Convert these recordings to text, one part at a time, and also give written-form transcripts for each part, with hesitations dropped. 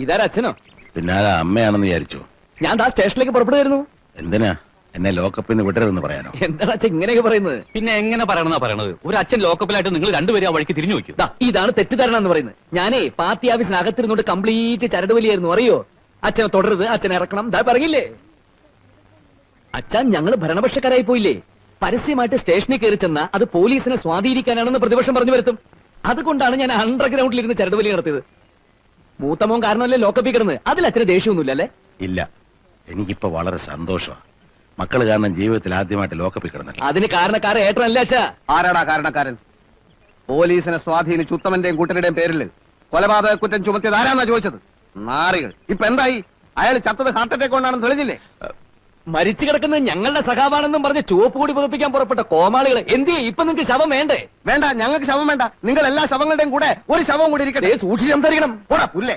ഇതാരാ അച്ഛനോ? പിന്നെ അമ്മയാണെന്ന് വിചാരിച്ചു. ഞാൻ ദാ സ്റ്റേഷനിലേക്ക് പുറപ്പെടുകയായിരുന്നു. എന്തിനാ എന്നെ ലോക്കപ്പിൽ നിന്ന് വിടരുതെന്ന് പറയാനോ? എന്താണ് അച്ഛൻ ഇങ്ങനെയൊക്കെ പറയുന്നത്? പിന്നെ എങ്ങനെ പറയണമെന്നാ പറയണത്? ഒരു അച്ഛൻ ലോക്കപ്പിലായിട്ട് നിങ്ങൾ രണ്ടുപേരും ആ വഴിക്ക് തിരിഞ്ഞു നോക്കും. ഇതാണ് തെറ്റിദ്ധാരണ എന്ന് പറയുന്നത്. ഞാനേ പാർട്ടി ഓഫീസിനകത്തിരുന്നോണ്ട് കംപ്ലീറ്റ് ചരട് വലിയായിരുന്നു, അറിയോ? അച്ഛനെ തുടരുത്, അച്ഛനെ ഇറക്കണം, ദാ പറഞ്ഞില്ലേ അച്ഛൻ. ഞങ്ങൾ ഭരണപക്ഷക്കാരായി പോയില്ലേ? പരസ്യമായിട്ട് സ്റ്റേഷനിൽ കയറി ചെന്ന അത് പോലീസിനെ സ്വാധീനിക്കാനാണെന്ന് പ്രതിപക്ഷം പറഞ്ഞു വരുത്തും. അതുകൊണ്ടാണ് ഞാൻ അണ്ടർഗ്രൗണ്ടിൽ ഇരുന്ന് ചരട് വലി നടത്തിയത്. മൂത്തമോൻ കാരണമല്ലേ ലോക്കപ്പിൽ കിടന്ന്. അതിൽ അച്ഛന് ദേഷ്യമൊന്നുമില്ല അല്ലേ? ഇല്ല, എനിക്കിപ്പോ വളരെ സന്തോഷമാണ്. മക്കള് കാരണം ജീവിതത്തിൽ ആദ്യമായിട്ട് ലോക്കപ്പിൽ കിടന്നില്ല. അതിന് കാരണക്കാരൻ ഏട്ടനല്ലേ അച്ഛാ? ആരാടാ കാരണക്കാരൻ? പോലീസിനെ സ്വാധീനിച്ച് ഉത്തമന്റെയും കൂട്ടരുടെയും പേരിൽ കൊലപാതക കുറ്റം ചുമത്തിയത് ആരാന്നാ ചോദിച്ചത്? നാറികൾ. ഇപ്പൊ എന്തായി? അയാൾ ചത്തത് ഹാർട്ട് അറ്റാക്ക് കൊണ്ടാണെന്ന് തെളിഞ്ഞില്ലേ? മരിച്ചു കിടക്കുന്നത് ഞങ്ങളുടെ സഖാവാണെന്നും പറഞ്ഞ് ചുവപ്പ് കൂടി പുതപ്പിക്കാൻ പുറപ്പെട്ട കോമാളികൾ എന്തിയെ? ഇപ്പൊ നിങ്ങൾക്ക് ശവം വേണ്ടേ? വേണ്ട, ഞങ്ങൾക്ക് ശവം വേണ്ട. നിങ്ങൾ എല്ലാ ശവങ്ങളുടെയും കൂടെ ഒരു ശവം കൂടി ഇരിക്കട്ടെ. സൂക്ഷിച്ച് സംസാരിക്കണം. പോടാ പുല്ലേ.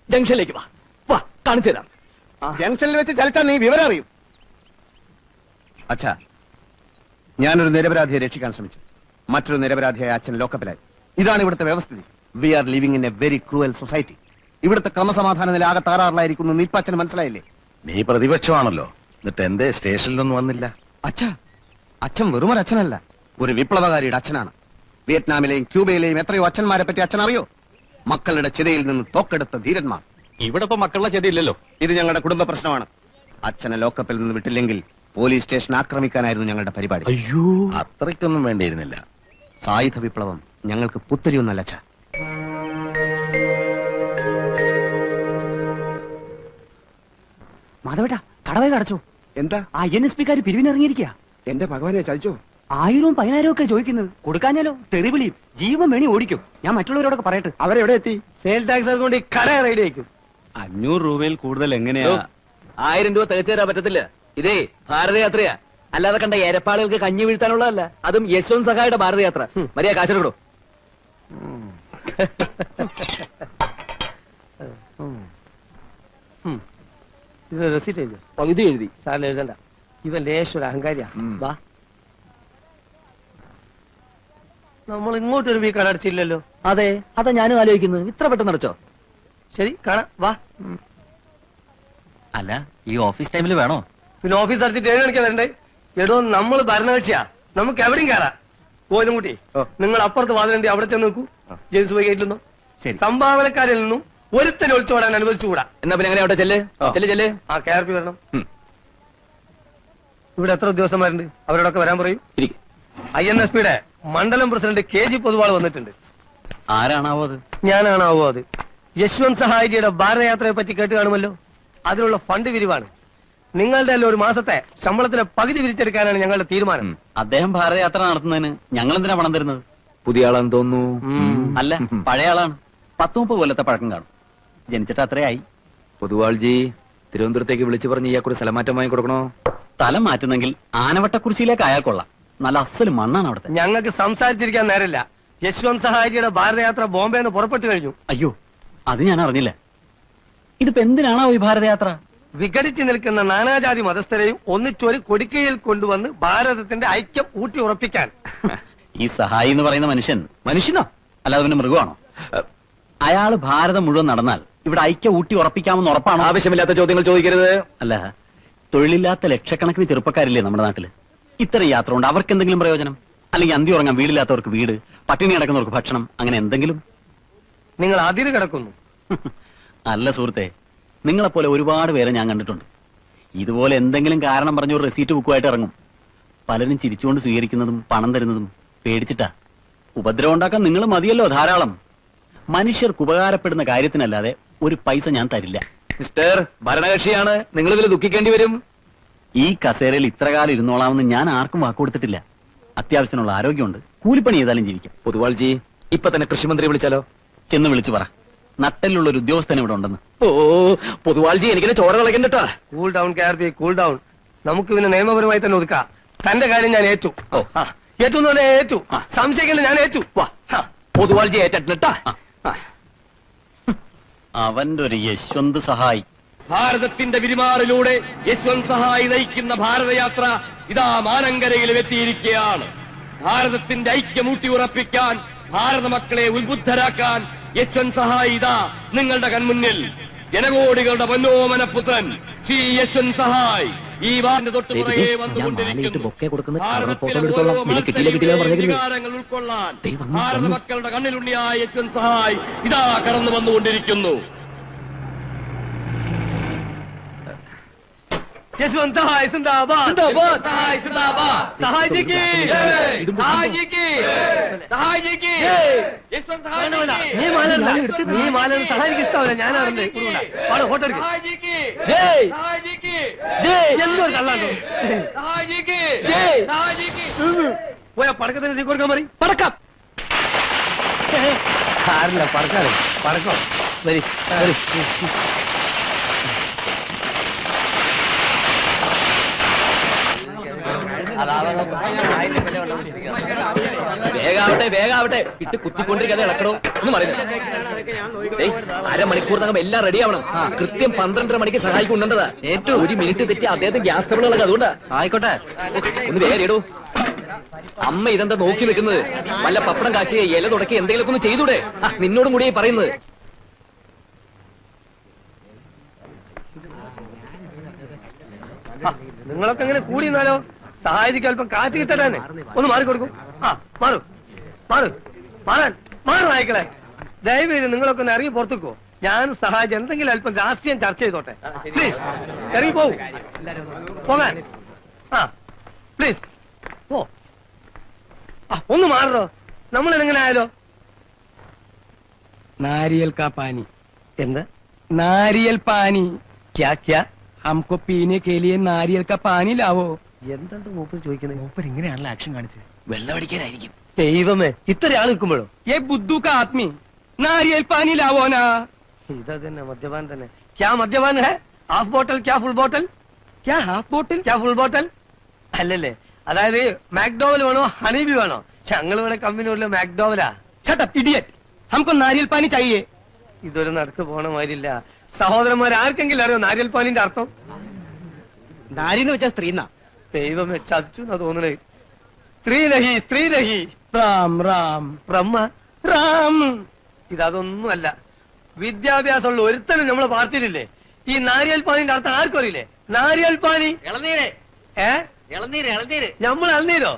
ജംഗ്ഷനിലേക്ക് വാ, വാ കാണിച്ചു തരാം. ജംഗ്ഷനിൽ വെച്ച് ചലിച്ചാൽ നീ വിവരം അറിയും. അച്ഛാ, ഞാനൊരു നിരപരാധിയെ രക്ഷിക്കാൻ ശ്രമിച്ചു. മറ്റൊരു നിരപരാധിയായ അച്ഛൻ ലോക്കപ്പിലായി. ഇതാണ് ഇവിടുത്തെ വ്യവസ്ഥിതി. We are living in a very cruel society. ഇവിടുത്തെ ക്രമസമാധാന നില ആകെ താറാറിലായിരിക്കുന്നു. ഇപ്പൊ അച്ഛന് മനസ്സിലായില്ലേ? നീ പ്രതിപക്ഷമാണല്ലോ, എന്നിട്ട് എന്തേ സ്റ്റേഷനിലൊന്നും വന്നില്ല? അച്ഛാ, അച്ഛൻ വെറുമൊരു അച്ഛനല്ല, ഒരു വിപ്ലവകാരിയുടെ അച്ഛനാണ്. വിയറ്റ്നാമിലെയും ക്യൂബയിലെയും എത്രയോ അച്ഛന്മാരെ പറ്റി അച്ഛൻ അറിയോ? മക്കളുടെ ചിതയിൽ നിന്ന് തോക്കെടുത്ത ധീരന്മാർ. ഇവിടെ ഇപ്പൊ മക്കളുടെ ചെടിയില്ലല്ലോ. ഇത് ഞങ്ങളുടെ കുടുംബ പ്രശ്നമാണ്. അച്ഛനെ ലോക്കപ്പിൽ നിന്ന് വിട്ടില്ലെങ്കിൽ പോലീസ് സ്റ്റേഷൻ ആക്രമിക്കാനായിരുന്നു ഞങ്ങളുടെ പരിപാടി. അയ്യോ, അത്രയ്ക്കൊന്നും വേണ്ടിയിരുന്നില്ല. സായുധ വിപ്ലവം ഞങ്ങൾക്ക് പുത്തരിയൊന്നല്ല അച്ഛാ. മാധവേട്ടാ, കടവേ കടച്ചോ? എന്താ? ആ NSP കാര് പിരിവിനിറങ്ങിയിരിക്കുക. എന്റെ ഭഗവാനെ ചതിച്ചോ? 1000-ഉം 10,000-ഉം ഒക്കെ ചോദിക്കുന്നത്. കൊടുക്കാഞ്ഞാലോ തെറിവിളിയും ജീവൻ വേണി ഓടിക്കും. ഞാൻ മറ്റുള്ളവരോടൊക്കെ പറയട്ടെ. അവരെവിടെ എത്തി? സെയിൽ ടാക്സ് കൊണ്ട് കട റെഡി ആയിരിക്കും. 500 രൂപയിൽ കൂടുതൽ എങ്ങനെയാ? 1000 രൂപ തികച്ചു തരാൻ പറ്റത്തില്ല. ഇതേ ഭാരതയാത്രയാ, അല്ലാതെ കണ്ട എരപ്പാളുകൾക്ക് കഞ്ഞി വീഴ്ത്താനുള്ളതല്ല. അതും യശ്വന്ത് സഹായുടെ ഭാരതയാത്ര. മര്യാദ കാശെടുക്കണോ? ഇത് റെസിറ്റ് എഴുതി. പകുതി എഴുതി. സാറിന് എഴുതണ്ട. ഇവൻ ലേശൊരു അഹങ്കാരിയാ. വാ, നമ്മൾ ഇങ്ങോട്ടൊരു വീ കടച്ചില്ലല്ലോ. അതെ, അതാ ഞാനും ആലോചിക്കുന്നത്. ഇത്ര പെട്ടെന്ന് അടച്ചോ? ശരി, കാണാം. വാ. അല്ല, ഈ ഓഫീസ് ടൈമിൽ വേണോ? പിന്നെ ഓഫീസ് അടച്ചിട്ട് 7 മണിക്കാ വരണ്ടേ? എടോ, നമ്മൾ ഭരണകക്ഷിയാ, നമുക്ക് എവിടെയും കയറാം. പോയതും കൂട്ടി നിങ്ങൾ അപ്പുറത്ത് വാതിലുണ്ട്, അവിടെ ചെന്ന് നോക്കൂ. ജെയിംസ് പോയി ഗേറ്റിൽ നിന്നും സംഭാവനക്കാരിൽ നിന്നും ഒരുത്തനെ ഒളിച്ചോടാൻ അനുവദിച്ചുകൂടാ. എന്നാ പിന്നെ അങ്ങനെ അവിടെ ചെല്ല്. ആ KRP വരണം. ഇവിടെ എത്ര ഉദ്യോഗസ്ഥന്മാരുണ്ട്? അവരോടൊക്കെ വരാൻ പറയും. INSPയുടെ മണ്ഡലം പ്രസിഡന്റ് KG പൊതുവാൾ വന്നിട്ടുണ്ട്. ആരാണാവോ അത്? ഞാനാണാവോ അത്? യശ്വന്ത് സഹായിജിയുടെ ഭാരതയാത്രയെ പറ്റി കേട്ട് കാണുമല്ലോ. അതിനുള്ള ഫണ്ട് വിരിവാണ്. നിങ്ങളുടെ എല്ലാം ഒരു മാസത്തെ ശമ്പളത്തിന് പകുതി വിരിച്ചെടുക്കാനാണ് ഞങ്ങളുടെ തീരുമാനം. അദ്ദേഹം ഭാരതയാത്ര നടത്തുന്നതിന് ഞങ്ങൾ എന്തിനാ പണം തരുന്നത്? പുതിയ ആളാന്ന് തോന്നുന്നു. അല്ല, പഴയ ആളാണ്. 10-30 കൊല്ലത്തെ പഴക്കം കാണും. ജനിച്ചിട്ട് അത്രയായി. പൊതുവാൾജി തിരുവനന്തപുരത്തേക്ക് വിളിച്ചു പറഞ്ഞ് ഇയാൾക്കൊരു സ്ഥലമാറ്റം വാങ്ങി കൊടുക്കണോ? സ്ഥലം മാറ്റുന്നെങ്കിൽ ആനവട്ടക്കുറിശിയിലേക്ക് അയാൾ കൊള്ളാം. നല്ല അസല് മണ്ണാണ് അവിടുത്തെ. ഞങ്ങൾക്ക് സംസാരിച്ചിരിക്കാൻ നേരമില്ല. യശ്വന്ത് സഹായിജിയുടെ ഭാരതയാത്ര ബോംബെന്ന് പുറപ്പെട്ടു കഴിഞ്ഞു. അയ്യോ, അത് ഞാൻ അറിഞ്ഞില്ല. ഇതിപ്പോ എന്തിനാണോ ഈ ഭാരതയാത്ര? വിഘടിച്ചു നിൽക്കുന്ന നാനാജാതി മതസ്ഥരെയും ഒന്നിച്ചൊരു കൊടിക്കയിൽ കൊണ്ടുവന്ന് ഭാരതത്തിന്റെ ഐക്യം ഊട്ടി ഉറപ്പിക്കാൻ. ഈ സഹായി എന്ന് പറയുന്ന മനുഷ്യനോ അല്ലാതെ പിന്നെ മൃഗമാണോ? അയാള് ഭാരതം മുഴുവൻ നടന്നാൽ ഇവിടെ ഐക്യം ഊട്ടി ഉറപ്പിക്കാമെന്ന് ഉറപ്പാണോ? ആവശ്യമില്ലാത്ത ചോദ്യങ്ങൾ ചോദിക്കരുത്. അല്ല, തൊഴിലില്ലാത്ത ലക്ഷക്കണക്കിന് ചെറുപ്പക്കാരില്ലേ നമ്മുടെ നാട്ടില്? ഇത്തരം യാത്ര കൊണ്ട് അവർക്ക് എന്തെങ്കിലും പ്രയോജനം? അല്ലെങ്കിൽ അന്തി ഉറങ്ങാൻ വീടില്ലാത്തവർക്ക് വീട്, പട്ടിണി കിടക്കുന്നവർക്ക് ഭക്ഷണം, അങ്ങനെ എന്തെങ്കിലും? നിങ്ങൾ അതിര് കിടക്കുന്നു. അല്ല സുഹൃത്തെ, നിങ്ങളെപ്പോലെ ഒരുപാട് പേരെ ഞാൻ കണ്ടിട്ടുണ്ട്. ഇതുപോലെ എന്തെങ്കിലും കാരണം പറഞ്ഞ ഒരു റെസീറ്റ് ബുക്കുമായിട്ട് ഇറങ്ങും. പലരും ചിരിച്ചുകൊണ്ട് സ്വീകരിക്കുന്നതും പണം തരുന്നതും പേടിച്ചിട്ടാ. ഉപദ്രവം ഉണ്ടാക്കാൻ നിങ്ങൾ മതിയല്ലോ ധാരാളം. മനുഷ്യർക്ക് ഉപകാരപ്പെടുന്ന കാര്യത്തിനല്ലാതെ ഒരു പൈസ ഞാൻ തരില്ല. മിസ്റ്റർ, ഭരണകക്ഷിയാണ്, നിങ്ങൾ ഇതിൽ ദുഃഖിക്കേണ്ടി വരും. ഈ കസേരയിൽ ഇത്രകാലം ഇരുന്നോളാമെന്ന് ഞാൻ ആർക്കും വാക്കുകൊടുത്തിട്ടില്ല. അത്യാവശ്യത്തിനുള്ള ആരോഗ്യമുണ്ട്, കൂലിപ്പണി ചെയ്താലും ജീവിക്കാം. പൊതുവാൾജി, ഇപ്പൊ തന്നെ കൃഷിമന്ത്രി വിളിച്ചാലോ? ചെന്ന് വിളിച്ചു പറ, നട്ടലുള്ള ഒരു ഉദ്യോഗസ്ഥൻ ഇവിടെ ഉണ്ടെന്ന്. ഓ പൊതുവാൾജി, എനിക്കിനെ ചോര കളക്കണ്ടട്ടാ. Cool down KRP, cool down. നമുക്ക് പിന്നെ നിയമപരമായി തന്നെ ഒതുക്കാം. തന്റെ കാര്യം ഞാൻ ഏറ്റു. ഏറ്റു എന്ന് പറഞ്ഞാൽ ഏറ്റു. സംശയിക്കണ്ട, ഞാൻ ഏറ്റു. പൊതുവാൾജി ഏറ്റിട്ടാ. അവന്റെ ഒരു യശ്വന്ത് സഹായി. ഭാരതത്തിന്റെ വിരിമാറിലൂടെ യശ്വന്ത് സഹായി നയിക്കുന്ന ഭാരതയാത്ര ഇതാ മാനങ്കരയിലും എത്തിയിരിക്കുകയാണ്. ഭാരതത്തിന്റെ ഐക്യം ഊട്ടിയുറപ്പിക്കാൻ, ഭാരത മക്കളെ ഉത്ബുദ്ധരാക്കാൻ യശ്വന്ത് സഹായി ഇതാ നിങ്ങളുടെ കൺമുന്നിൽ. ജനകോടികളുടെ മനോമനപുത്രൻ ശ്രീ യശ്വന്ത് സഹായ് ഈ വാറിന്റെ തൊട്ടുപുറകെ ഞാൻ മാലയിട്ട് ബൊക്കെ കൊടുക്കുന്ന അവരുടെ ഫോട്ടോ എടുത്തോളാം. നിനക്ക് കിട്ടിയില്ല പറഞ്ഞില്ലേ? ഉൾക്കൊള്ളാൻ ദേ വന്നു, ഭാരത വന്നു. മക്കളുടെ കണ്ണിലുണ്ണിയായ യശ്വന്ത് സഹായ് ഇതാ കടന്നു വന്നുകൊണ്ടിരിക്കുന്നു. യശ്വന്ത് സഹായ് സിന്ദാബാദ്. സിന്ദാബാദ്. സഹായ് സിന്ദാബാദ്. സഹായ് ജി കി സഹായ് ജി കി സഹായ് ജി കി യശ്വന്ത് സഹായ് വേണ്ട, വേണ്ട. നീ മാല സഹായിക്ക് ഇഷ്ടമല്ല. ഞാനാണ് ഫോട്ടോ എടുക്കും. സഹായ് ജി കി ജയ് സഹായ് ജി കി എന്തോ കള്ളാണ്ടോ സഹായ് ജി കി ജയ്. സഹായ് ജി കി പോയാ പടക്കത്തിന് തീ കൊടുക്കാൻ മതി. പടക്കം. സാരില്ല, പടക്കാറ് പടക്കോ വരി വരി. വേഗാവട്ടെ വേഗാവട്ടെ, ഇട്ട് കുത്തിക്കൊണ്ടിരിക്കാതെ ഇളക്കണോ എന്ന് പറയുന്നത്. അരമണിക്കൂറിനകം എല്ലാം റെഡി ആവണം. കൃത്യം 12:30 മണിക്ക് സഹായിക്കും ഉണ്ടതാ. ഏറ്റവും 1 മിനിറ്റ് തെറ്റി അദ്ദേഹത്തെ ഗ്യാസ് ട്രബിൾ ഇളക്കുക. അതുകൊണ്ടാ. ആയിക്കോട്ടെ. ഒന്ന് വേഗം ഇടൂ. അമ്മ ഇതെന്താ നോക്കി നിൽക്കുന്നത്? വല്ല പപ്പടം കാച്ചി ഇല തുടക്കി എന്തെങ്കിലും ഒന്ന് ചെയ്തൂടെ? നിന്നോടും കൂടി പറയുന്നത്. നിങ്ങളൊക്കെ അങ്ങനെ കൂടി നിന്നാലോ? സഹായിക്ക് അല്പം കാറ്റ് കിട്ടാനാണ്. ഒന്ന് മാറിക്കൊടുക്കും. മാറു മാറു മാറാൻ മാറു നായ്ക്കളെ. ദയവേത് നിങ്ങളൊക്കെ ഒന്ന് ഇറങ്ങി പുറത്തുക്കോ. ഞാനും സഹായിച്ച് എന്തെങ്കിലും അല്പം രാഷ്ട്രീയം ചർച്ച ചെയ്തോട്ടെ. പ്ലീസ് ഇറങ്ങി പോകൂ. പോകാൻ പ്ലീസ് പോ. ഒന്ന് മാറോ. നമ്മൾ എങ്ങനെ ആയാലോ? नारियल का पानी, എന്താ नारियल पानी, ക്യാ ക്യാ? हमको पीने के लिए नारियल का पानी लाओ. എന്താണ് മൂപ്പർ ചോദിക്കുന്നത്? മൂപ്പർ ഇങ്ങനെയാണല്ലോ ആക്ഷൻ കാണിച്ചത്. വെള്ളം അടിക്കാനായിരിക്കും. ദൈവമേ, ഇത്ര ആൾ നിൽക്കുമ്പോഴോ? ये बुद्धू का आदमी नारियल पानी लाओ ना. ഇതാ തന്നെ മദ്യപാൻ തന്നെ. ക്യാ മദ്യപാൻ ഹെ? ഹാഫ് ബോട്ടൽ ക്യാ ഫുൾ ബോട്ടൽ? क्या हाफ बोतल? ക്യാ ഫുൾ ബോട്ടൽ അല്ലല്ലേ? അതായത് മാക്ഡോവൽ വേണോ ഹണീബി വേണോ? ഞങ്ങൾ ഇവിടെ കമ്പനി മാക്ഡോവലാ. Shut up, idiot. हमको नारियल पानी चाहिए. ഇതൊരു നടക്ക് പോണ മാതിരില്ല. സഹോദരന്മാർ ആർക്കെങ്കിലും അറിയോ നാരിയൽ പാലിന്റെ അർത്ഥം? നാരിന്ന് വെച്ചാൽ സ്ത്രീന്നാ. ദൈവമേ, ചതിച്ചു എന്നാ തോന്നണേ. സ്ത്രീരഹി സ്ത്രീരഹി. राम राम ബ്രഹ്മ राम. ഇതൊന്നുമല്ല. വിദ്യാഭ്യാസമുള്ള ഒരുത്തനും നമ്മളെ പാർട്ടിയിലില്ലേ? ഈ നാരിയൽ പാനിന്റെ അർത്ഥം ആർക്കും അറിയില്ലേ? നാരിയൽ പാനി ഇളനീര് ഏ ഇളനീര് ഇളനീര്. നമ്മൾ ഇളനീരോ?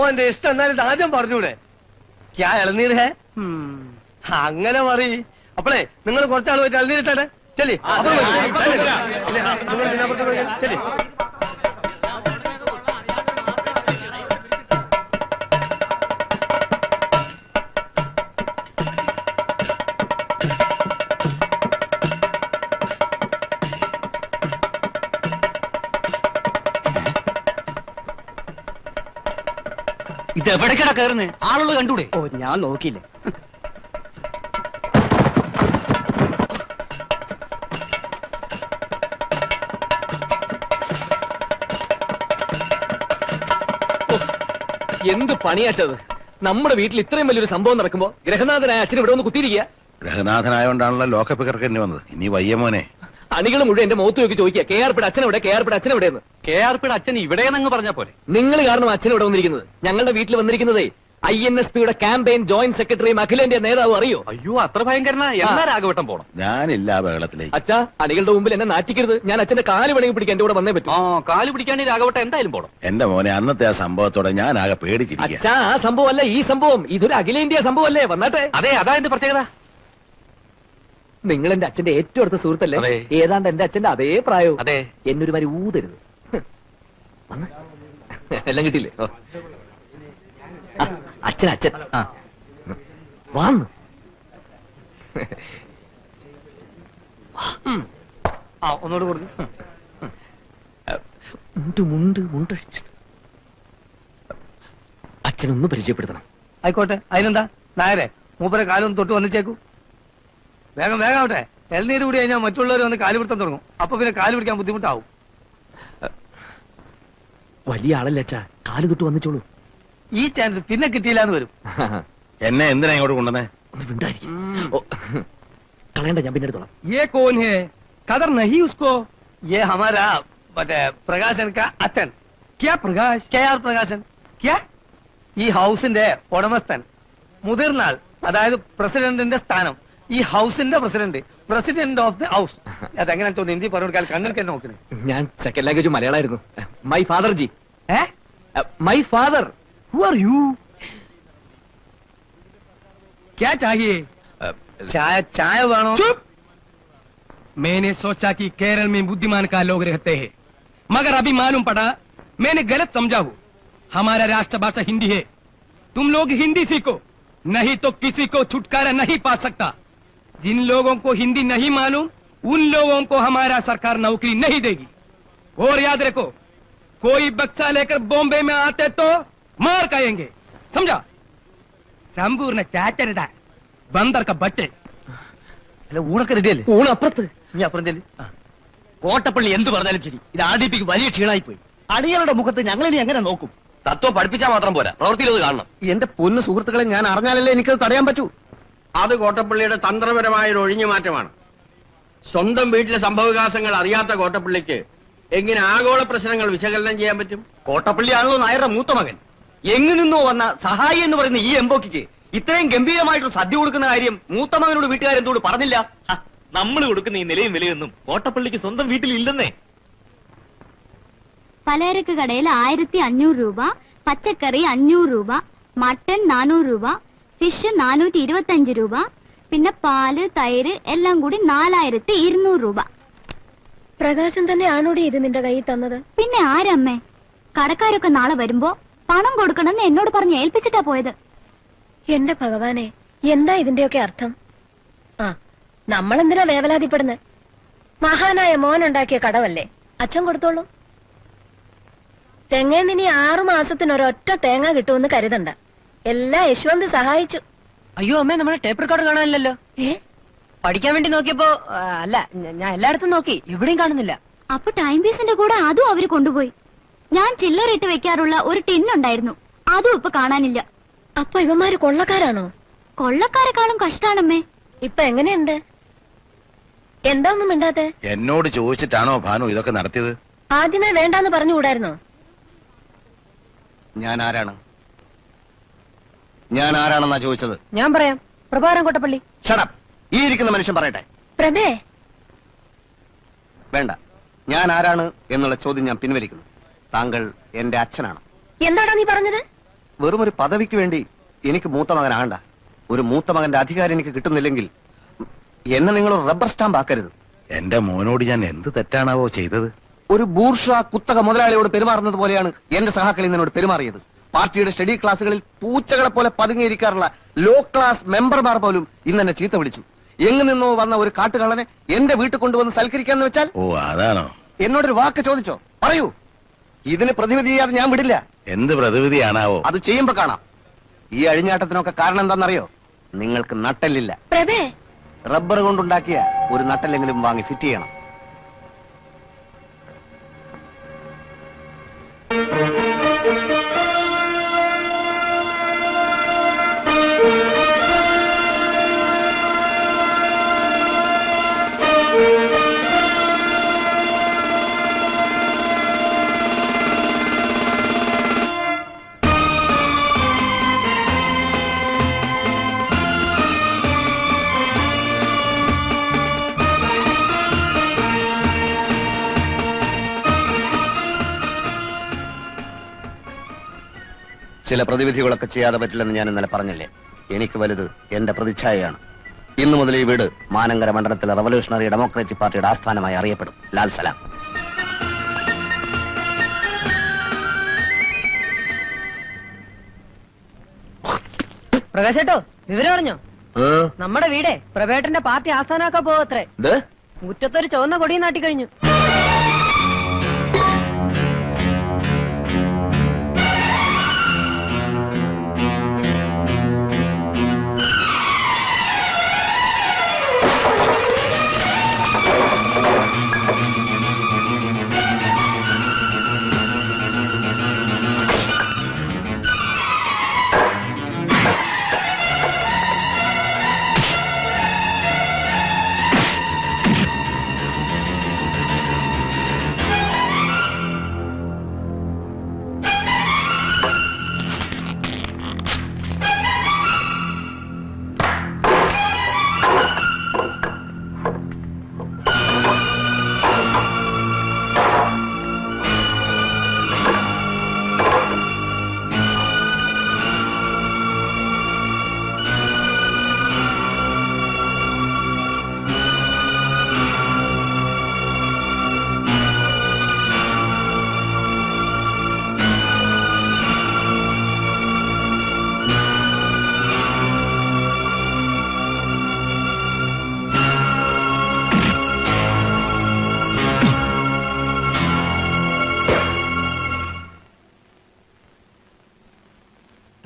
ഓന്റെ ഇഷ്ടം എന്നാലും ഇത് ആദ്യം പറഞ്ഞൂടെ? ക്യാ ഇളനീർ ഹേ? അങ്ങനെ പറയ്. അപ്പളേ നിങ്ങൾ കുറച്ചാൾ പോയിട്ട് ഇളനീരിട്ടെ. ചെല്ലി അപ്പുറം നിങ്ങൾ പിന്നെ അപ്പുറത്തേക്ക് ചെല്ലി. ഇത് എവിടേക്കടാ കയറുന്നേ? ആളുകൾ കണ്ടൂടെ? ഓ, ഞാൻ നോക്കിയില്ല. എന്ത് പണിയാച്ചത്? നമ്മുടെ വീട്ടിൽ ഇത്രയും വലിയൊരു സംഭവം നടക്കുമ്പോ ഗ്രഹനാഥനായ അച്ഛൻ ഇവിടെ ഒന്ന് കുത്തിയിരിക്കുക. ഗ്രഹനാഥനായോണ്ടാണല്ലോ ലോക്കപ്പ് കിടക്കേണ്ടി വന്നത്. ഇനി വയ്യ മോനെ. അണികൾ മുഴുവൻ എന്റെ മുഖത്ത് നോക്കി ചോദിക്കുക, കെ ആർ പിയുടെ അച്ഛൻ എവിടെ, കെ ആർ പിയുടെ അച്ഛൻ എവിടെയെന്ന്. കെ ആർ പിയുടെ അച്ഛൻ ഇവിടെയെന്നങ്ങ് പറഞ്ഞാ പോലെ. നിങ്ങൾ കാരണം അച്ഛൻ ഇവിടെ വന്നിരിക്കുന്നത്. ഞങ്ങളുടെ വീട്ടിൽ വന്നിരിക്കുന്നതേ INSPയുടെ ക്യാമ്പയിൻ ജോയിന്റ് സെക്രട്ടറിയും അഖിലേന്ത്യാ നേതാവ്. അറിയോ? അയ്യോ, അത്ര ഭയങ്കരനാ. എന്നാ രാഘവട്ടം പോണം. ഞാനില്ല ആ ബഹളത്തിലേക്ക്. അച്ഛാ, അണികളുടെ മുമ്പിൽ എന്നെ നാറ്റിക്കരുത്. ഞാൻ അച്ഛന്റെ കാല് വേണമെങ്കിൽ പിടിക്കാൻ എന്റെ കൂടെ വന്നേ പറ്റൂ. കാല് പിടിക്കാണ്ട് രാഘവട്ടം എന്തായാലും പോണം. എന്റെ മോനെ, അന്നത്തെ ആ സംഭവത്തോടെ ഞാൻ ആകെ പേടിച്ചിരിക്കുക. അച്ഛാ, ആ സംഭവം അല്ല ഈ സംഭവം. ഇതൊരു അഖിലേന്ത്യാ സംഭവം അല്ലേ? വന്നാട്ടെ. അതെ, അതാ എന്റെ പ്രത്യേകത. നിങ്ങൾ എന്റെ അച്ഛന്റെ ഏറ്റവും അടുത്ത സുഹൃത്തല്ലേ? അതെ. ഏതാണ്ട് എന്റെ അച്ഛന്റെ അതേ പ്രായവും. അതെ. എന്നൊരു മാതിരി ഊതരുത്. വന്ന്. എല്ലാം കിട്ടിയില്ലേ? ഓ. ആ, അച്ഛൻ അച്ഛൻ വന്നു. ഒന്നുകൂടെ കൊടുത്തു. മുണ്ട് മുണ്ട് അച്ഛനൊന്ന് പരിചയപ്പെടുത്തണം. ആയിക്കോട്ടെ, അതിനെന്താ? നായരെ, മൂപ്പരെ കാലൊന്ന് തൊട്ട് വന്നിച്ചേക്കൂ. വേഗം വേഗം ആവട്ടെ. എൽനീര് കൂടി കഴിഞ്ഞാൽ മറ്റുള്ളവർ വന്ന് കാല് പിടുത്തം തുടങ്ങും. അപ്പൊ പിന്നെ കാല് പിടിക്കാൻ ബുദ്ധിമുട്ടാവും. വലിയ ആളല്ലേ അച്ഛാ, കാല് തൊട്ട് വന്നിച്ചോളൂ. ഈ ചാൻസ് പിന്നെ കിട്ടിയില്ല എന്ന് വരും. എന്നെ എന്തിനാ ഇങ്ങോട്ട് കൊണ്ടുവന്നേ? ഒന്ന് മിണ്ടായിരിക്കും. ഓ, കളയണ്ട, ഞാൻ പിന്നെ എടുത്തോളാം. ये कौन है? कदर नहीं उसको. ये हमारा മറ്റേ പ്രകാശൻ കാ അച്ഛൻ. क्या प्रकाश? KR പ്രകാശൻ. क्या? ഈ ഹൗസിന്റെ ഉടമസ്ഥൻ. മുതിർന്ന ആൾ, അതായത് പ്രസിഡന്റിന്റെ സ്ഥാനം. ഈ ഹൗസിന്റെ president president of the house. അതെങ്ങനെ തോന്നുന്നു ഹിന്ദി പറഞ്ഞു കൊടുക്കാൻ കണ്ണിൽ നോക്കണേ. ഞാൻ സെക്കൻഡ് ലാംഗ്വേജ് മലയാളമായിരുന്നു. My father ji. My father. Who are you? क्या चाहिए? ചായ വേണോ? चुप! मैंने सोचा कि केरल में बुद्धिमान का लोग रहते हैं, मगर अभी मालूम पड़ा मैंने गलत समझा हूँ. हमारा राष्ट्रभाषा हिंदी है. तुम लोग हिंदी सीखो, नहीं तो किसी को छुटकारा नहीं पा सकता. जिन लोगों को हिंदी नहीं मालूम उन लोगों को हमारा सरकार नौकरी नहीं देगी. और याद रखो, कोई बक्सा लेकर बॉम्बे में आते तो मार खाएंगे, समझा? संपूर्ण चाचरदा बंदर का बच्चे. അല്ല ഊണൊക്കെ റെഡിയല്ലേ? ഊണ് അപ്പുറത്ത്. നീ അപ്പുറം ചെല്ലി. കോട്ടപ്പള്ളി എന്ത് പറഞ്ഞാലും ശരി, ഇത് ആർഡിപിക്ക് വലിയ ക്ഷീണമായി പോയി. അടികളുടെ മുഖത്ത് ഞങ്ങൾ ഇനി എങ്ങനെ നോക്കും? തത്വം പഠിപ്പിച്ചാൽ മാത്രം പോരാ, പ്രവൃത്തിയിൽ അത് കാണണം. എന്റെ പൊന്നു സുഹൃത്തുക്കളെ, ഞാൻ അറിഞ്ഞാലല്ലേ എനിക്കത് തടയാൻ പറ്റൂ. അത് കോട്ടപ്പള്ളിയുടെ തന്ത്രപരമായ ഒരു ഒഴിഞ്ഞു മാറ്റമാണ്. സ്വന്തം വീട്ടിലെ സംഭവവികാസങ്ങൾ അറിയാത്ത കോട്ടപ്പള്ളിക്ക് എങ്ങനെ ആഗോള പ്രശ്നങ്ങൾ വിശകലനം ചെയ്യാൻ പറ്റും? കോട്ടപ്പള്ളിയാണല്ലോ നായരുടെ മൂത്ത മകൻ. എങ്ങു നിന്നോ വന്ന സഹായി എന്ന് പറയുന്ന ഈ എംബോക്കിക്ക് ഇത്രയും ഗംഭീരമായിട്ടൊരു സദ്യ കൊടുക്കുന്ന കാര്യം മൂത്ത മകനോട് വീട്ടുകാരെന്തോട് പറഞ്ഞില്ല? നമ്മൾ കൊടുക്കുന്ന ഈ നിലയും വിലയൊന്നും കോട്ടപ്പള്ളിക്ക് സ്വന്തം വീട്ടിൽ ഇല്ലെന്നേ. പലചരക്ക് കടയിൽ 1500 രൂപ, പച്ചക്കറി 500 രൂപ, മട്ടൻ 400 രൂപ, ഫിഷ് 425 രൂപ, പിന്നെ പാല് തൈര് എല്ലാം കൂടി 4200 രൂപ. പ്രകാശൻ തന്നെയാണോടി ഇത് നിന്റെ കയ്യിൽ തന്നത്? പിന്നെ ആരമ്മേ? കടക്കാരൊക്കെ നാളെ വരുമ്പോ പണം കൊടുക്കണമെന്ന് എന്നോട് പറഞ്ഞ് ഏൽപ്പിച്ചിട്ടാ പോയത്. എന്റെ ഭഗവാനെ, എന്താ ഇതിന്റെയൊക്കെ അർത്ഥം? ആ, നമ്മളെന്തിനാ വേവലാതിപ്പെടുന്നത്? മഹാനായ മോനുണ്ടാക്കിയ കടവല്ലേ, അച്ഛൻ കൊടുത്തോളൂ. തെങ്ങേന്ന് ഇനി 6 മാസത്തിനൊരൊറ്റ തേങ്ങ കിട്ടുമെന്ന് കരുതണ്ട. എല്ലാം യശ്വന്ത് സഹായിച്ചു. അയ്യോ അമ്മേ, നമ്മുടെ ടേപ്പ് റെക്കോർഡർ കാണാനില്ലല്ലോ. പഠിക്കാൻ വേണ്ടി നോക്കിയപ്പോ അല്ല, ഞാൻ എല്ലായിടത്തും നോക്കി, എവിടെയും കാണുന്നില്ല. അപ്പൊ ടൈം പീസിന്റെ കൂടെ അതും അവര് കൊണ്ടുപോയി. ഞാൻ ചില്ലറിട്ട് വെക്കാറുള്ള ഒരു ടിന്നുണ്ടായിരുന്നു, അതും ഇപ്പൊ കാണാനില്ല. അപ്പൊ ഇവന്മാര് കൊള്ളക്കാരാണോ? കൊള്ളക്കാരെക്കാളും കഷ്ടാണമ്മേ. ഇപ്പൊ എങ്ങനെയുണ്ട്? എന്താ ഒന്നും മിണ്ടാത്തെ? എന്നോട് ചോദിച്ചിട്ടാണോ ഭാനു ഇതൊക്കെ നടത്തിയത്? ആദ്യമേ വേണ്ടാന്ന് പറഞ്ഞുകൂടായിരുന്നോ? ഞാൻ ആരാണെന്നാ ചോദിച്ചത്? ഞാൻ പറയാം, പ്രഭാരം കോട്ടപ്പള്ളി. ഷടപ്പ്. ഈ ഇരിക്കുന്ന മനുഷ്യൻ പറയട്ടെ. പ്രഭേ, വേണ്ട, ഞാൻ ആരാണ് എന്നുള്ള ചോദ്യം ഞാൻ പിൻവലിക്കുന്നു. താങ്കൾ എന്റെ അച്ഛനാണ്. എന്താടാ നീ പറഞ്ഞത്? വെറും ഒരു പദവിക്ക് വേണ്ടി എനിക്ക് മൂത്ത മകനാകണ്ട. ഒരു മൂത്ത മകന്റെ അധികാരം എനിക്ക് കിട്ടുന്നില്ലെങ്കിൽ എന്നെ നിങ്ങൾ റബ്ബർ സ്റ്റാമ്പ് ആക്കരുത്. എന്റെ മോനോട് ഞാൻ എന്ത് തെറ്റാണാവോ ചെയ്തത്? ഒരു ബൂർഷ്വാ കുത്തക മുതലാളിയോട് പെരുമാറുന്നത് പോലെയാണ് എന്റെ സഹാക്കളി എന്നോട് പെരുമാറിയത്. പാർട്ടിയുടെ സ്റ്റഡി ക്ലാസ്സുകളിൽ പൂച്ചകളെ പോലെ പതുങ്ങിയിരിക്കാറുള്ള ലോ ക്ലാസ് മെമ്പർമാർ പോലും ഇന്ന് എന്നെ ചീത്ത വിളിച്ചു. എങ്ങു നിന്നോ വന്ന ഒരു കാട്ടുകള്ളനെ എന്റെ വീട്ടിൽ കൊണ്ടുവന്ന് സൽക്കരിക്കാന്ന് വെച്ചാൽ? ഓ, അതാണോ? എന്നോടൊരു വാക്ക് ചോദിച്ചോ? പറയൂ. ഇതിന് പ്രതിവിധി ചെയ്യാതെ ഞാൻ വിടില്ല. എന്ത് പ്രതിവിധിയാണാവോ? അത് ചെയ്യുമ്പോ കാണാം. ഈ അഴിഞ്ഞാട്ടത്തിനൊക്കെ കാരണം എന്താണെന്നറിയോ? നിങ്ങൾക്ക് നട്ടല്ലില്ല. പ്രഭേ, റബ്ബർ കൊണ്ടുണ്ടാക്കിയ ഒരു നട്ടല്ലെങ്കിലും വാങ്ങി ഫിറ്റ് ചെയ്യണം. ചില പ്രതിവിധികളൊക്കെ ചെയ്യാതെ പറ്റില്ലെന്ന് ഞാൻ ഇന്നലെ പറഞ്ഞില്ലേ? എനിക്ക് വലുത് എന്റെ പ്രതിച്ഛായയാണ്. ഇന്നു മുതൽ ഈ വീട് മാനങ്കര മണ്ഡലത്തിലെ റവല്യൂഷണറി ഡെമോക്രാറ്റിക് പാർട്ടിയുടെ ആസ്ഥാനമായി അറിയപ്പെടും. ലാൽ സലാം. പ്രകാശേട്ടോ, വിവരം അറിഞ്ഞോ? നമ്മുടെ വീടേ പ്രഭേട്ടന്റെ പാർട്ടി ആസ്ഥാനാക്കാൻ പോവത്രേ. മുറ്റത്തൊരു ചുവന്ന കൊടിയും നാട്ടിക്കഴിഞ്ഞു.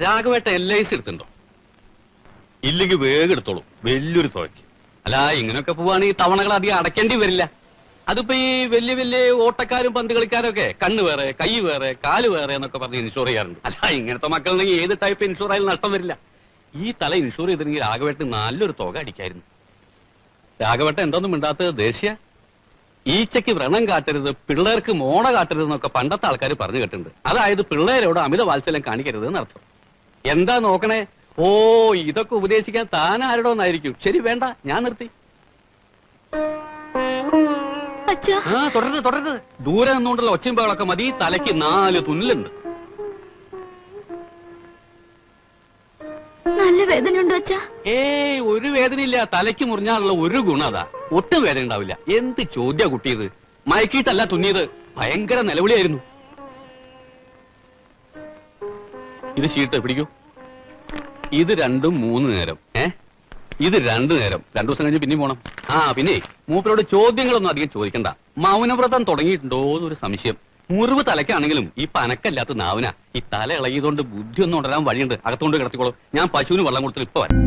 രാഘവേട്ട LIC എടുത്തിട്ടുണ്ടോ? ഇല്ലെങ്കിൽ വേഗം എടുത്തോളൂ, വലിയൊരു തുകയ്ക്ക്. അല്ല, ഇങ്ങനെയൊക്കെ പോവാണെങ്കിൽ തവണകൾ അധികം അടയ്ക്കേണ്ടി വരില്ല. അതിപ്പോ ഈ വലിയ വലിയ ഓട്ടക്കാരും പന്ത് കളിക്കാരും ഒക്കെ കണ്ണ് വേറെ, കൈ വേറെ, കാല് വേറെ എന്നൊക്കെ പറഞ്ഞ് ഇൻഷുർ ചെയ്യാറുണ്ട്. അല്ല, ഇങ്ങനത്തെ മക്കളുണ്ടെങ്കിൽ ഏത് ടൈപ്പ് ഇൻഷുർ ആയാലും നഷ്ടം വരില്ല. ഈ തല ഇൻഷുർ ചെയ്തിരുന്നെങ്കിൽ രാഘവേട്ടന് നല്ലൊരു തുക അടിക്കായിരുന്നു. രാഘവേട്ടൻ എന്തോന്നും മിണ്ടാത്തത് ദേഷ്യ? ഈച്ചയ്ക്ക് വ്രണം കാട്ടരുത്, പിള്ളേർക്ക് മോണ കാട്ടരുത് എന്നൊക്കെ പണ്ടത്തെ ആൾക്കാർ പറഞ്ഞു കേട്ടിട്ടുണ്ട്. അതായത് പിള്ളേരോട് അമിത വാത്സല്യം കാണിക്കരുത് എന്നർത്ഥം. എന്താ നോക്കണേ? ഓ, ഇതൊക്കെ ഉപദേശിക്കാൻ താൻ ആരോടൊന്നായിരിക്കും. ശരി, വേണ്ട, ഞാൻ നിർത്തി. ആ, തുടരുത്. ദൂരെ നിന്നുകൊണ്ടുള്ള ഒച്ചയും ബഹളമൊക്കെ മതി. തലയ്ക്ക് 4 തുന്നലുണ്ട്. നല്ല വേദനയുണ്ടോ അച്ഛാ? ഏയ്, ഒരു വേദനയില്ല. തലയ്ക്ക് മുറിഞ്ഞാലുള്ള ഒരു ഗുണം അതാ, ഒട്ടും വേദന ഉണ്ടാവില്ല. എന്ത് ചോദ്യ കുട്ടിയത്? മയക്കിയിട്ടല്ല തുന്നിയത്, ഭയങ്കര നിലവിളിയായിരുന്നു. ഇത് ഷീട്ട് പിടിക്കൂ. ഇത് 2-3 നേരം. ഇത് 2 നേരം. 2 ദിവസം കഴിഞ്ഞ് പിന്നെയും പോണം. ആ, പിന്നെ മൂപ്പരോട് ചോദ്യങ്ങളൊന്നും അധികം ചോദിക്കണ്ട. മൗനവ്രതം തുടങ്ങിയിട്ടുണ്ടോ എന്നൊരു സംശയം. മുറിവ് തലയ്ക്കാണെങ്കിലും ഈ പനക്കല്ലാത്ത നാവിന. ഈ തല ഇളകിയതുകൊണ്ട് ബുദ്ധി ഒന്നും ഉണരാൻ വഴിയുണ്ട്. അകത്തോണ്ട് കിടത്തിക്കോളൂ. ഞാൻ പശുവിന് വെള്ളം കൊടുത്തിട്ട് ഇപ്പൊ വരാം.